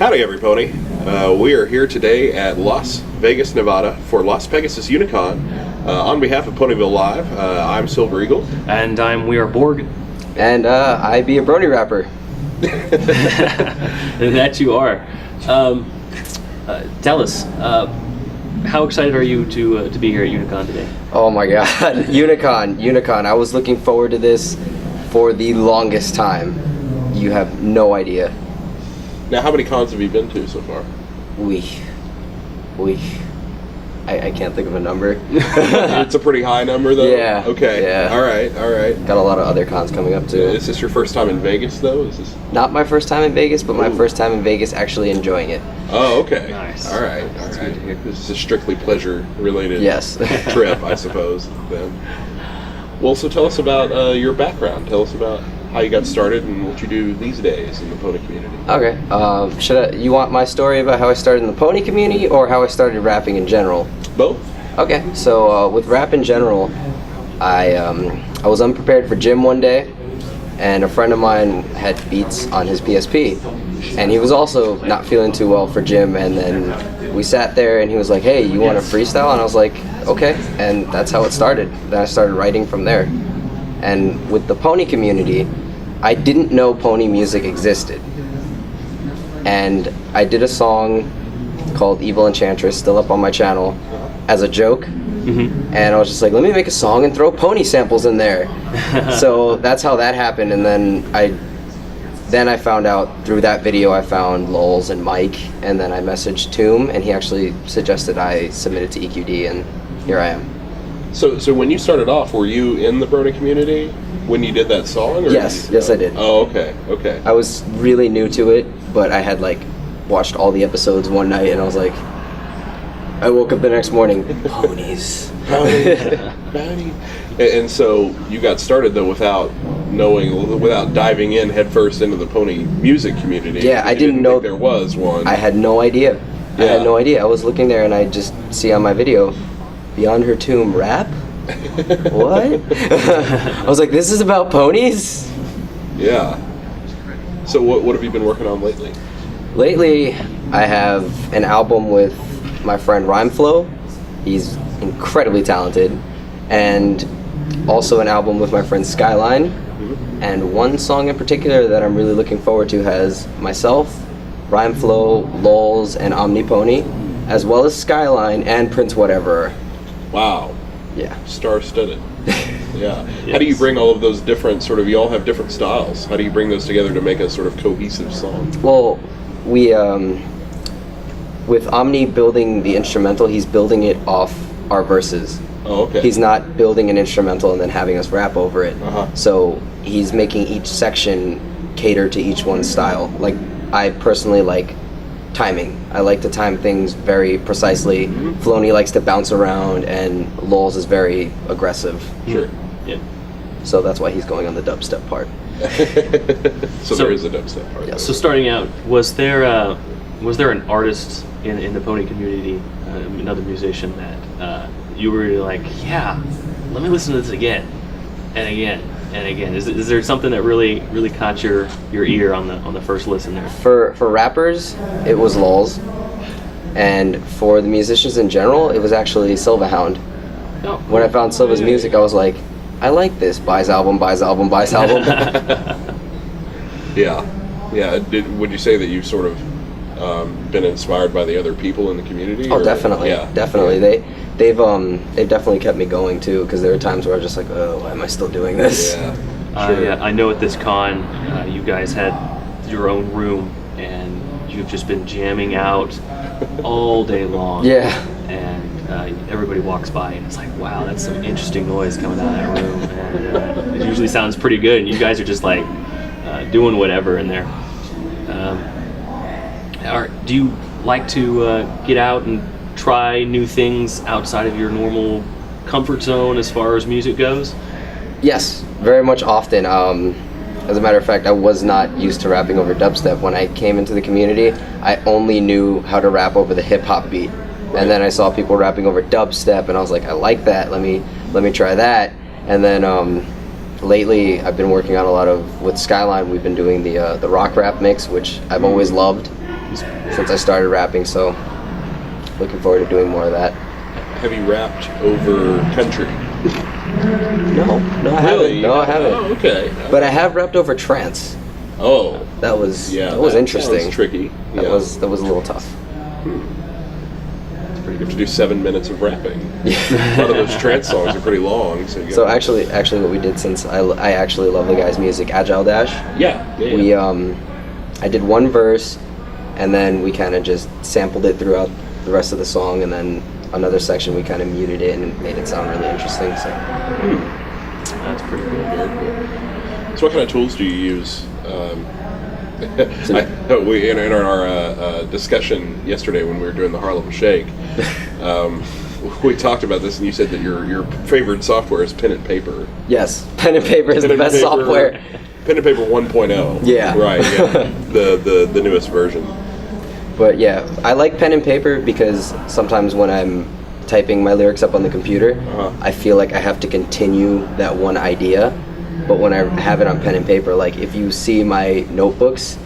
Howdy, everybody. We are here today at Las Vegas, Nevada for Las Pegasus Unicon. On behalf of Ponyville Live, I'm Silver Eagle. And I'm We Are Borg. And Ibeabronyrapper. That you are. Tell us, how excited are you to be here at Unicon today? Oh my god, Unicon. I was looking forward to this for the longest time. You have no idea. Now, how many cons have you been to so far? I can't think of a number. It's a pretty high number, though? Yeah. Okay. Yeah. All right. Got a lot of other cons coming up, too. Is this your first time in Vegas, though? Is this... Not my first time in Vegas, but my first time in Vegas actually enjoying it. Oh, okay. Nice. All right. That's good to hear. This is a strictly pleasure-related Yes. trip, I suppose, then. Well, so tell us about your background. Tell us about how you got started and what you do these days in the pony community. Okay. You want my story about how I started in the pony community or how I started rapping in general? Both. Okay. So with rap in general, I was unprepared for gym one day, and a friend of mine had beats on his PSP, and he was also not feeling too well for gym. And then we sat there, and he was like, "Hey, you want to freestyle?" And I was like, "Okay." And that's how it started. Then I started writing from there. And with the pony community, I didn't know pony music existed. And I did a song called Evil Enchantress, still up on my channel, as a joke. Mm-hmm. And I was just like, let me make a song and throw pony samples in there. So that's how that happened. And then I found out through that video, I found Lowell's and Mike, and then I messaged Tomb, and he actually suggested I submit it to EQD, and here I am. So when you started off, were you in the Brony community when you did that song? Or Yes, I did. Oh, okay. I was really new to it, but I had watched all the episodes one night, and I was like, I woke up the next morning, ponies. Pony. And so you got started though without diving in headfirst into the pony music community. Yeah, I didn't know think there was one. I had no idea. Yeah. I had no idea. I was looking there, and I just see on my video, Beyond Her Tomb rap? What? I was like, this is about ponies? Yeah. So what have you been working on lately? Lately, I have an album with my friend Rhymeflow. He's incredibly talented. And also an album with my friend Skyline. Mm-hmm. And one song in particular that I'm really looking forward to has myself, Rhymeflow, Lowell's, and Omnipony, as well as Skyline and Prince Whatever. Wow. Yeah. Star-studded. Yeah. Yes. How do you bring all of those different you all have different styles. How do you bring those together to make a sort of cohesive song? Well, we, with Omni building the instrumental, he's building it off our verses. Oh, okay. He's not building an instrumental and then having us rap over it. Uh-huh. So he's making each section cater to each one's style. Like, I personally like timing. I like to time things very precisely. Mm-hmm. Filoni likes to bounce around, and Lowell's is very aggressive. Sure. Yeah. So that's why he's going on the dubstep part. so there is a dubstep part. Yeah, so starting out, was there an artist in the pony community, another musician that you were really like, yeah, let me listen to this again and again and again? Is there something that really caught your ear on the first listen there? For rappers, it was Lowell's, and for the musicians in general, it was actually Silvahound. Oh, When I found Silva's music, I was like, I like this. Buys album. Yeah. Would you say that you've sort of been inspired by the other people in the community? Oh, or? definitely. Yeah. Definitely. They've definitely kept me going too, because there were times where I was just like, oh, why am I still doing this? Yeah. Sure. Yeah, I know at this con, you guys had your own room, and you've just been jamming out all day long. Yeah. And everybody walks by, and it's like, wow, that's some interesting noise coming out of that room. And it usually sounds pretty good, and you guys are just like doing whatever in there. Do you like to get out and try new things outside of your normal comfort zone as far as music goes? Yes, very much often. As a matter of fact, I was not used to rapping over dubstep. When I came into the community, I only knew how to rap over the hip-hop beat. And then I saw people rapping over dubstep, and I was like, I like that, let me try that. And then lately, I've been working on with Skyline, we've been doing the rock rap mix, which I've always loved. since I started rapping. So looking forward to doing more of that. Have you rapped over country? No, I haven't. No, I haven't. Oh, okay. But I have rapped over trance. Oh, That was yeah. that was that interesting. sounds tricky. That Yeah. was a little tough. You have to do 7 minutes of rapping. A lot of those trance songs are pretty long. So actually, what we did, since I actually love the guy's music, Agile Dash. yeah. We I did one verse, and then we kind of just sampled it throughout the rest of the song, and then another section we kind of muted it and made it sound really interesting. So That's pretty cool. Very cool. So what kind of tools do you use? We in our discussion yesterday when we were doing the Harlem Shake, we talked about this, and you said that your favorite software is pen and paper. yes, pen and paper is Pen the and best paper- software. Pen and paper 1.0. Yeah. Right. Yeah. the newest version. But yeah, I like pen and paper because sometimes when I'm typing my lyrics up on the computer, I feel like I have to continue that one idea. But when I have it on pen and paper, like if you see my notebooks,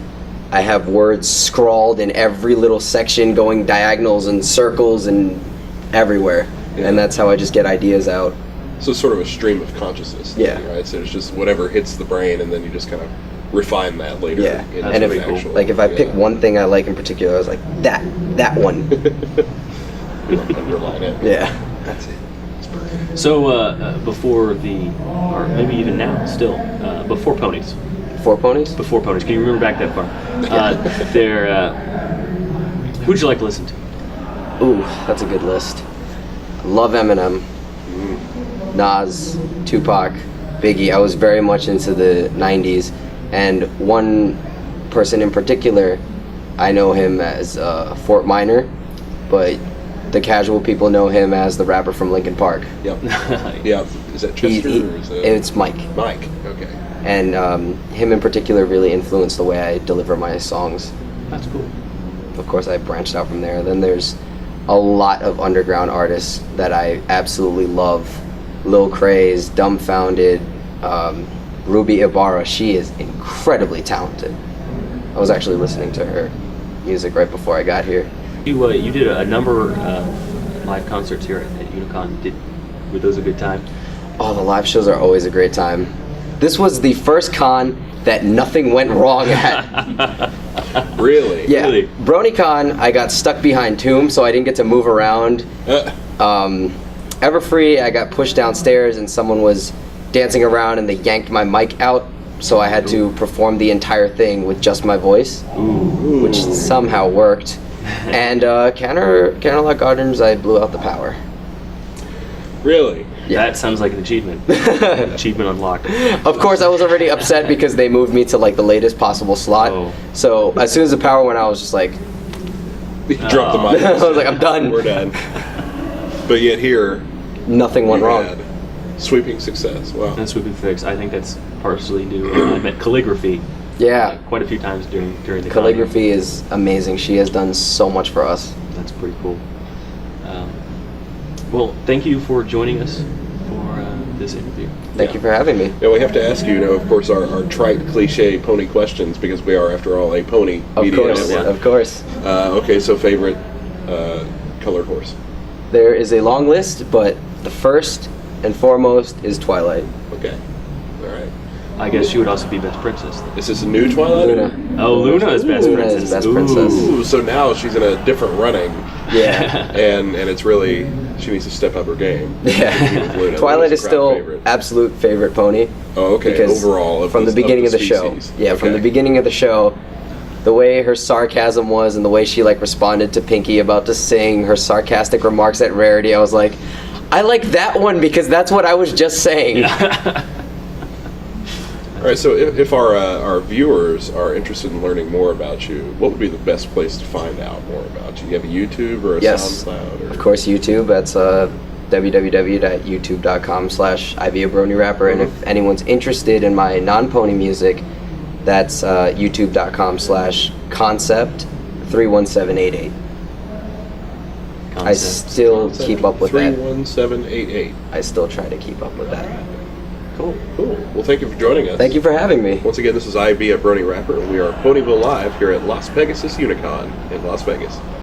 I have words scrawled in every little section, going diagonals and circles and everywhere. Yeah. And that's how I just get ideas out. So it's sort of a stream of consciousness. Yeah. Right. So it's just whatever hits the brain, and then you just kind of refine that later. Yeah. into And an if, actual- like if I pick yeah. one thing I like in particular, I was like, that one. You underline it. Yeah. That's it. So before or maybe even now, still before Ponies. Four Ponies? Before Ponies. Can you remember back that far? Who'd you like to listen to? Ooh, that's a good list. Love Eminem, Nas, Tupac, Biggie. I was very much into the 90s, and one person in particular, I know him as Fort Minor, but the casual people know him as the rapper from Linkin Park. Yep. Yeah. Is that Chester or is that It's Mike. Mike? Okay. And him in particular really influenced the way I deliver my songs. That's cool. Of course, I branched out from there. Then there's a lot of underground artists that I absolutely love. Lil Craze, Dumbfounded, Ruby Ibarra. She is incredibly talented. I was actually listening to her music right before I got here. You did a number of live concerts here at Unicon. Were those a good time? Oh, the live shows are always a great time. This was the first con that nothing went wrong at. Really? Yeah, Really? BronyCon, I got stuck behind Tomb, so I didn't get to move around. Everfree, I got pushed downstairs and someone was dancing around and they yanked my mic out, so I had to perform the entire thing with just my voice, which somehow worked. And Candlelight Gardens, I blew out the power. Really? That sounds like an achievement. Achievement unlocked. Of course, I was already upset because they moved me to like the latest possible slot. Oh. So as soon as the power went out, I was just like, You dropped the mic. I was like, I'm done. We're done. But yet here, Nothing went you wrong. had sweeping success. Wow. That's Swooping Fix. I think that's partially due. I met Calligraphy Yeah, quite a few times during the Calligraphy is amazing. She has done so much for us. con. That's pretty cool. Well, thank you for joining us for this interview. Thank you for having me. Now we have to ask you, of course, our trite, cliche pony questions, because we are, after all, a pony Of media course, network. of course. Okay, so favorite colored horse? There is a long list, but the first and foremost is Twilight. Okay. All right. I guess she would also be Best Princess. Is this a new Twilight? Luna. Oh, Luna is Best Luna Princess. is Best Princess. Ooh, so now she's in a different running, Yeah. and it's really, she needs to step up her game. Yeah. Luna. Twilight Luna's is a crowd still favorite. absolute favorite pony. Oh, okay. Because Overall, from the beginning of the show. species. Yeah, from the Okay. beginning of the show, the way her sarcasm was and the way she like responded to Pinky about to sing, her sarcastic remarks at Rarity, I was like, I like that one because that's what I was just saying. All right, so if our viewers are interested in learning more about you, what would be the best place to find out more about you? You have a YouTube or a Yes, SoundCloud? Or? of course, YouTube. That's www.youtube.com/Ibeabronyrapper. And if anyone's interested in my non-pony music, that's youtube.com/concept31788. I still keep up with that. 31788. I still try to keep up with that. Cool. Cool. Well, thank you for joining us. Thank you for having me. Once again, this is Ibeabronyrapper. We are Ponyville Live here at Las Pegasus Unicon in Las Vegas.